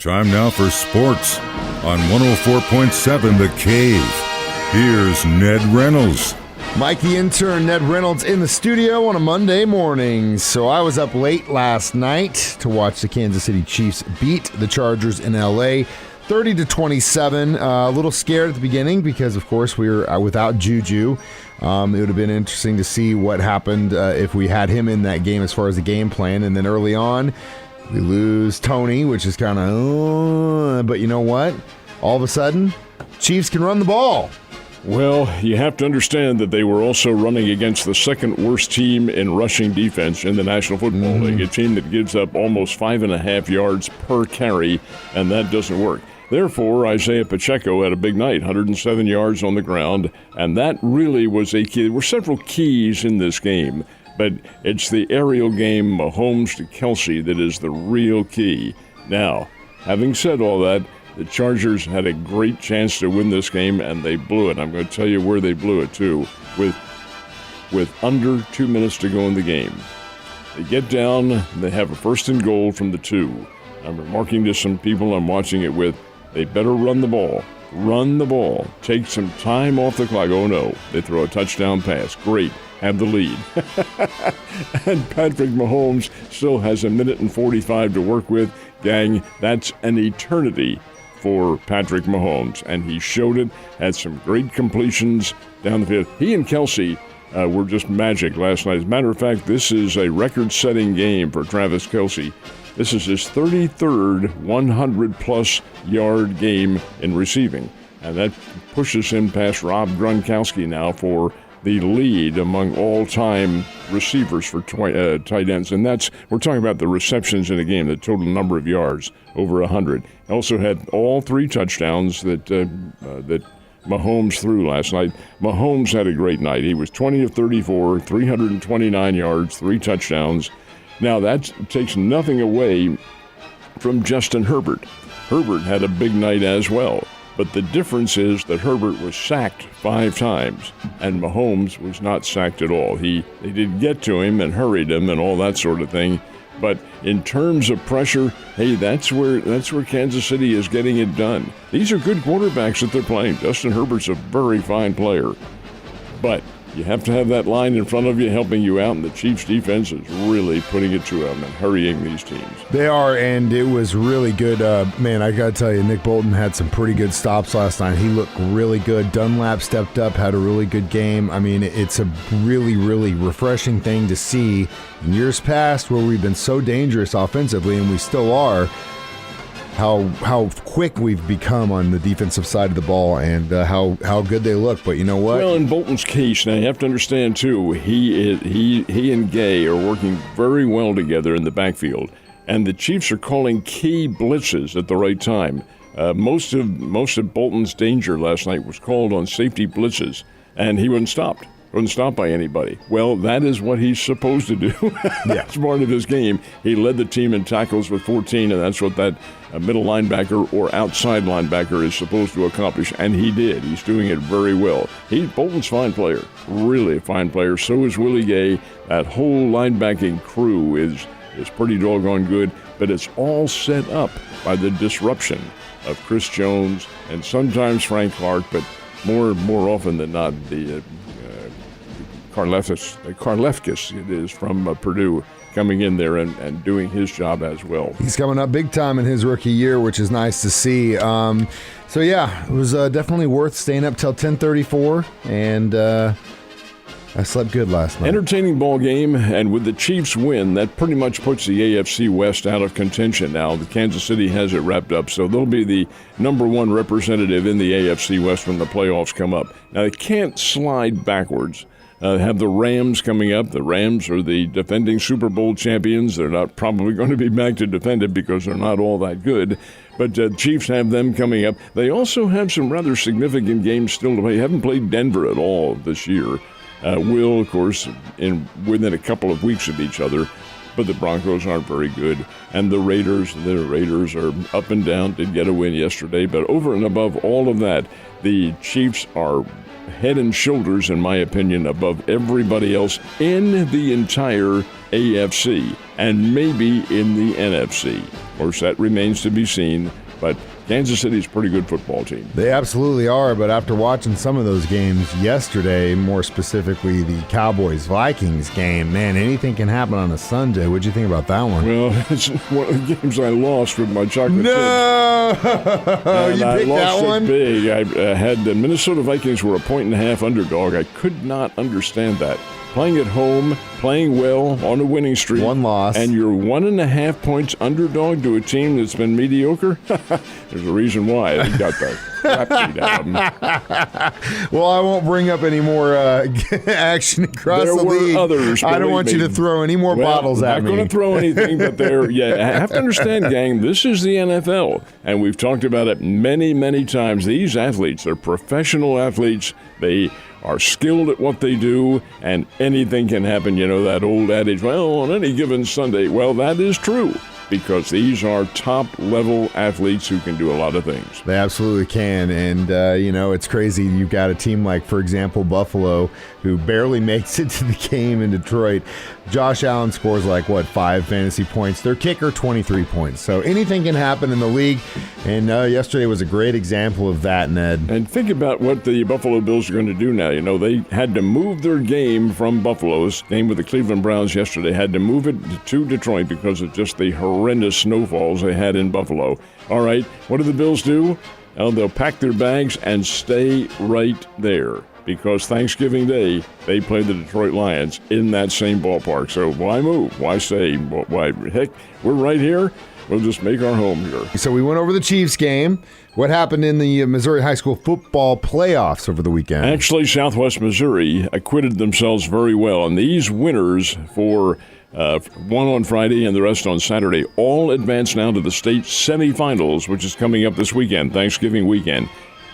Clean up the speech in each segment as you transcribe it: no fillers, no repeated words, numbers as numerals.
Time now for sports on 104.7 The Cave. Here's Ned Reynolds. Mikey Intern Ned Reynolds in the studio on a Monday morning. So I was up late last night to watch the Kansas City Chiefs beat the Chargers in L.A. 30-27. A little scared at the beginning because, of course, we were without Juju. It would have been interesting to see what happened if we had him in that game as far as the game plan. And then early on, we lose Tony, which is kind of, but you know what? All of a sudden, Chiefs can run the ball. Well, you have to understand that they were also running against the second worst team in rushing defense in the National Football League, a team that gives up almost 5.5 yards per carry, and that doesn't work. Therefore, Isaiah Pacheco had a big night, 107 yards on the ground, and that really was a key. There were several keys in this game, but it's the aerial game, Mahomes to Kelsey, that is the real key. Now, having said all that, the Chargers had a great chance to win this game, and they blew it. I'm going to tell you where they blew it, too, with under 2 minutes to go in the game. They get down, they have a first and goal from the 2. I'm remarking to some people I'm watching it with, they better run the ball. Run the ball. Take some time off the clock. Oh, no. They throw a touchdown pass. Great. Have the lead. And Patrick Mahomes still has 1 minute and 45 to work with. Gang, that's an eternity for Patrick Mahomes. And he showed it. Had some great completions down the field. He and Kelsey were just magic last night. As a matter of fact, this is a record-setting game for Travis Kelsey. This is his 33rd 100-plus yard game in receiving, and that pushes him past Rob Gronkowski now for the lead among all-time receivers for tight ends. And we're talking about the receptions in a game, the total number of yards, over 100. Also had all 3 touchdowns that Mahomes threw last night. Mahomes had a great night. He was 20 of 34, 329 yards, 3 touchdowns. Now, that takes nothing away from Justin Herbert. Herbert had a big night as well. But the difference is that Herbert was sacked 5 times, and Mahomes was not sacked at all. They did get to him and hurried him and all that sort of thing. But in terms of pressure, hey, that's where Kansas City is getting it done. These are good quarterbacks that they're playing. Justin Herbert's a very fine player. But you have to have that line in front of you helping you out, and the Chiefs' defense is really putting it to them and hurrying these teams. They are, and it was really good. Man, I got to tell you, Nick Bolton had some pretty good stops last night. He looked really good. Dunlap stepped up, had a really good game. I mean, it's a really, really refreshing thing to see in years past where we've been so dangerous offensively, and we still are, how quick we've become on the defensive side of the ball and how good they look. But you know what? Well, in Bolton's case, now you have to understand too, he and Gay are working very well together in the backfield, and the Chiefs are calling key blitzes at the right time. Most of Bolton's danger last night was called on safety blitzes, and he wasn't stopped. Wasn't stopped by anybody. Well, that is what he's supposed to do. That's part of his game. He led the team in tackles with 14, and that's what that middle linebacker or outside linebacker is supposed to accomplish, and he did. He's doing it very well. Bolton's a fine player, really a fine player. So is Willie Gay. That whole linebacking crew is pretty doggone good, but it's all set up by the disruption of Chris Jones and sometimes Frank Clark, but more often than not, the Karlefkis, it is, from Purdue, coming in there and doing his job as well. He's coming up big time in his rookie year, which is nice to see. So, yeah, it was definitely worth staying up till 10:34, and I slept good last night. Entertaining ball game, and with the Chiefs win, that pretty much puts the AFC West out of contention now. The Kansas City has it wrapped up, so they'll be the number 1 representative in the AFC West when the playoffs come up. Now, they can't slide backwards. Have the Rams coming up. The Rams are the defending Super Bowl champions. They're not probably going to be back to defend it because they're not all that good. But Chiefs have them coming up. They also have some rather significant games still to play. Haven't played Denver at all this year. Will, of course, within a couple of weeks of each other. But the Broncos aren't very good. And the Raiders are up and down. Did get a win yesterday. But over and above all of that, the Chiefs are head and shoulders, in my opinion, above everybody else in the entire AFC and maybe in the NFC. course, that remains to be seen, but Kansas City's a pretty good football team. They absolutely are, but after watching some of those games yesterday, more specifically the Cowboys-Vikings game, man, anything can happen on a Sunday. What'd you think about that one? Well, it's one of the games I lost with my chocolate chips. No! And You I picked lost that one? it big. I had the Minnesota Vikings were a 1.5 underdog. I could not understand that. Playing at home, playing well, on a winning streak. One loss. And you're 1.5 points underdog to a team that's been mediocre? There's a reason why. They got the crap beat out of them. Well, I won't bring up any more action across There the were league. others, I don't believe want you me. to throw any more bottles at I'm me. not going to throw anything, but I have to understand, gang, this is the NFL, and we've talked about it many, many times. These athletes, they're professional athletes. They are skilled at what they do, and anything can happen. You know that old adage, well, on any given Sunday. Well, that is true, because these are top-level athletes who can do a lot of things. They absolutely can, and it's crazy. You've got a team like, for example, Buffalo, who barely makes it to the game in Detroit. Josh Allen scores 5 fantasy points. Their kicker, 23 points. So anything can happen in the league, and yesterday was a great example of that, Ned. And think about what the Buffalo Bills are going to do now. You know, they had to move their game from Buffalo's game with the Cleveland Browns yesterday, had to move it to Detroit because of just the horrendous snowfalls they had in Buffalo. All right, what do the Bills do? Well, they'll pack their bags and stay right there, because Thanksgiving Day, they play the Detroit Lions in that same ballpark. So why move? Why stay? Why? Heck, we're right here. We'll just make our home here. So we went over the Chiefs game. What happened in the Missouri High School football playoffs over the weekend? Actually, Southwest Missouri acquitted themselves very well, and these winners for one on Friday and the rest on Saturday all advance now to the state semifinals, which is coming up this weekend, Thanksgiving weekend.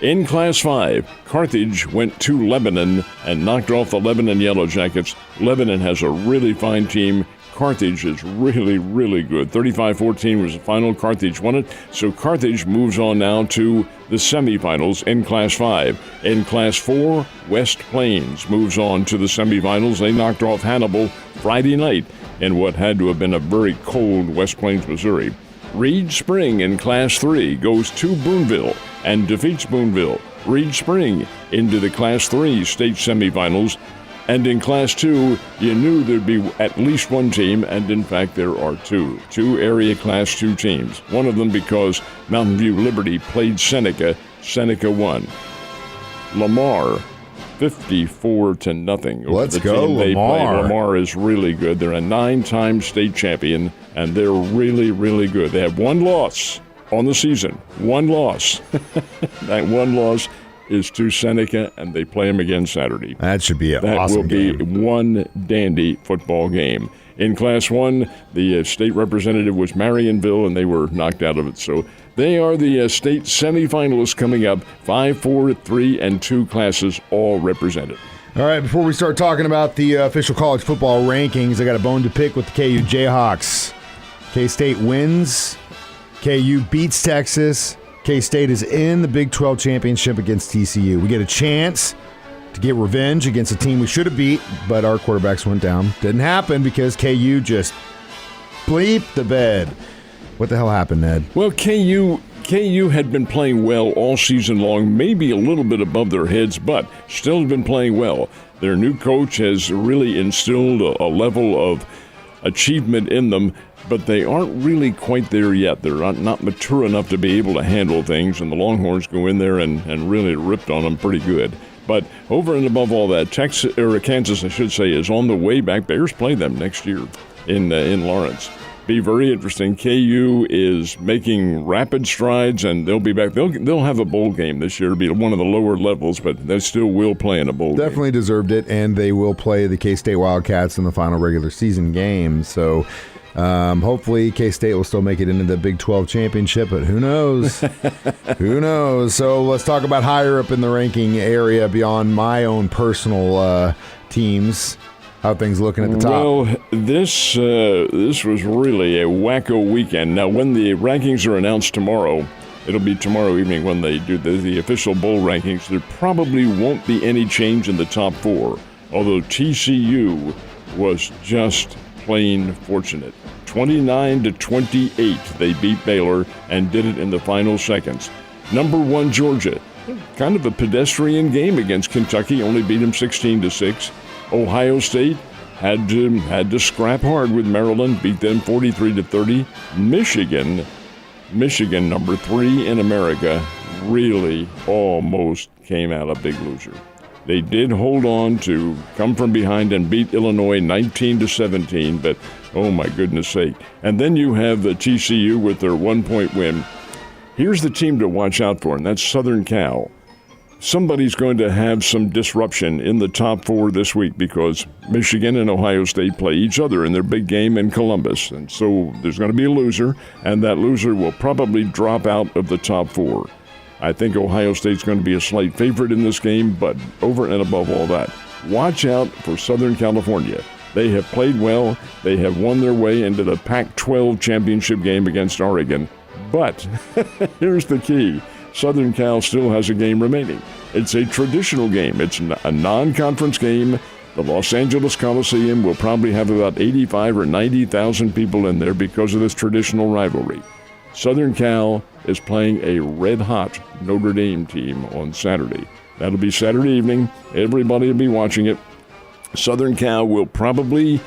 In Class 5, Carthage went to Lebanon and knocked off the Lebanon Yellow Jackets. Lebanon has a really fine team. Carthage is really, really good. 35-14 was the final. Carthage won it. So Carthage moves on now to the semifinals in Class 5. In Class 4, West Plains moves on to the semifinals. They knocked off Hannibal Friday night in what had to have been a very cold West Plains, Missouri. Reed Spring in Class 3 goes to Boonville and defeats Boonville. Reed Spring into the Class 3 state semifinals. And in Class 2, you knew there'd be at least one team, and in fact there are two area Class 2 teams. One of them because Mountain View Liberty played Seneca. Seneca won. Lamar, 54-0. Let's the go, team they Lamar. play. Lamar is really good. They're a 9-time state champion, and they're really, really good. They have one loss on the season. One loss. That one loss is to Seneca, and they play them again Saturday. That should be an That awesome will be game. one dandy football game. In Class 1, the state representative was Marionville, and they were knocked out of it. So they are the state semifinalists coming up. 5, 4, 3, and 2 classes all represented. All right, before we start talking about the official college football rankings, I got a bone to pick with the KU Jayhawks. K-State wins. KU beats Texas. K-State is in the Big 12 championship against TCU. We get a chance to get revenge against a team we should have beat, but our quarterbacks went down. Didn't happen because KU just bleeped the bed. What the hell happened, Ned? Well, KU had been playing well all season long, maybe a little bit above their heads, but still have been playing well. Their new coach has really instilled a level of achievement in them, but they aren't really quite there yet. They're not mature enough to be able to handle things, and the Longhorns go in there and really ripped on them pretty good. But over and above all that, Kansas, I should say, is on the way back. Bears play them next year in Lawrence. Be very interesting. KU is making rapid strides, and they'll be back. They'll have a bowl game this year. It'll be one of the lower levels, but they still will play in a bowl game. Definitely deserved it, and they will play the K-State Wildcats in the final regular season game. So hopefully K-State will still make it into the Big 12 championship, but who knows? Who knows? So let's talk about higher up in the ranking area beyond my own personal teams. How are things looking at the top? Well, this was really a wacko weekend. Now, when the rankings are announced tomorrow, it'll be tomorrow evening when they do the official bowl rankings. There probably won't be any change in the top 4, although TCU was just plain fortunate. 29-28. They beat Baylor and did it in the final seconds. Number 1, Georgia. Kind of a pedestrian game against Kentucky, only beat them 16-6. Ohio State had to scrap hard with Maryland, beat them 43-30. Michigan, number 3 in America, really almost came out a big loser. They did hold on to come from behind and beat Illinois 19-17, but oh my goodness sake. And then you have the TCU with their 1-point win. Here's the team to watch out for, and that's Southern Cal. Somebody's going to have some disruption in the top 4 this week because Michigan and Ohio State play each other in their big game in Columbus. And so there's going to be a loser, and that loser will probably drop out of the top 4. I think Ohio State's going to be a slight favorite in this game, but over and above all that, watch out for Southern California. They have played well. They have won their way into the Pac-12 championship game against Oregon. But here's the key. Southern Cal still has a game remaining. It's a traditional game. It's a non-conference game. The Los Angeles Coliseum will probably have about 85 or 90,000 people in there because of this traditional rivalry. Southern Cal is playing a red-hot Notre Dame team on Saturday. That'll be Saturday evening. Everybody will be watching it. Southern Cal will probably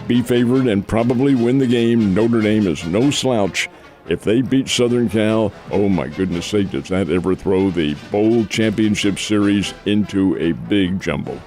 be favored and probably win the game. Notre Dame is no slouch. If they beat Southern Cal, oh my goodness sake, does that ever throw the bowl championship series into a big jumble.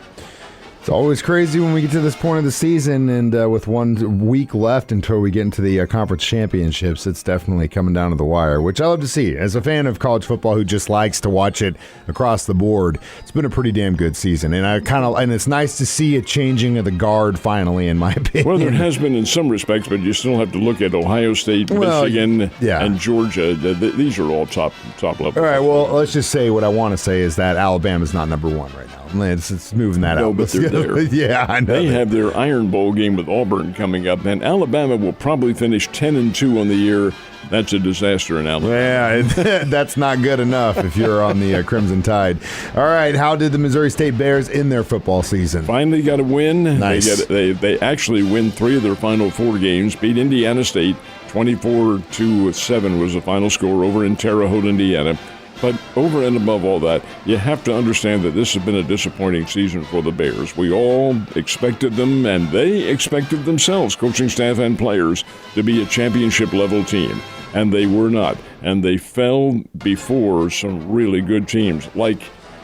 It's always crazy when we get to this point of the season, and with 1 week left until we get into the conference championships, it's definitely coming down to the wire, which I love to see. As a fan of college football who just likes to watch it across the board, it's been a pretty damn good season, and it's nice to see a changing of the guard finally, in my opinion. Well, there has been in some respects, but you still have to look at Ohio State, Michigan, and Georgia. These are all top level. All right, well, let's just say what I want to say is that Alabama's not number 1 right now. It's moving that out. But they're there. Yeah, I know. They have their Iron Bowl game with Auburn coming up, and Alabama will probably finish 10-2 on the year. That's a disaster in Alabama. Yeah, that's not good enough if you're on the Crimson Tide. All right, how did the Missouri State Bears end their football season? Finally got a win. Nice. They actually win 3 of their final 4 games, beat Indiana State. 24-7 was the final score over in Terre Haute, Indiana. But over and above all that, you have to understand that this has been a disappointing season for the Bears. We all expected them, and they expected themselves, coaching staff and players, to be a championship-level team. And they were not. And they fell before some really good teams. Like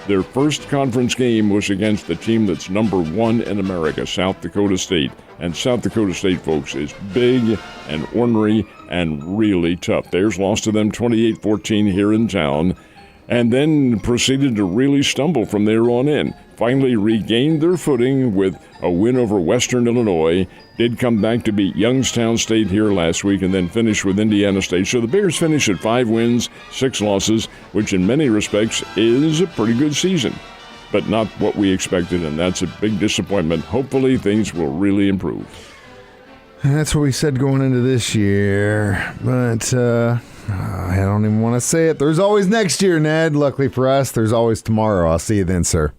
their first conference game was against the team that's number 1 in America, South Dakota State. And South Dakota State, folks, is big and ornery and really tough. Bears lost to them 28-14 here in town, and then proceeded to really stumble from there on in. Finally regained their footing with a win over Western Illinois. Did come back to beat Youngstown State here last week and then finish with Indiana State. So the Bears finish at 5 wins, 6 losses, which in many respects is a pretty good season, but not what we expected, and that's a big disappointment. Hopefully things will really improve. That's what we said going into this year, but I don't even want to say it. There's always next year, Ned. Luckily for us, there's always tomorrow. I'll see you then, sir.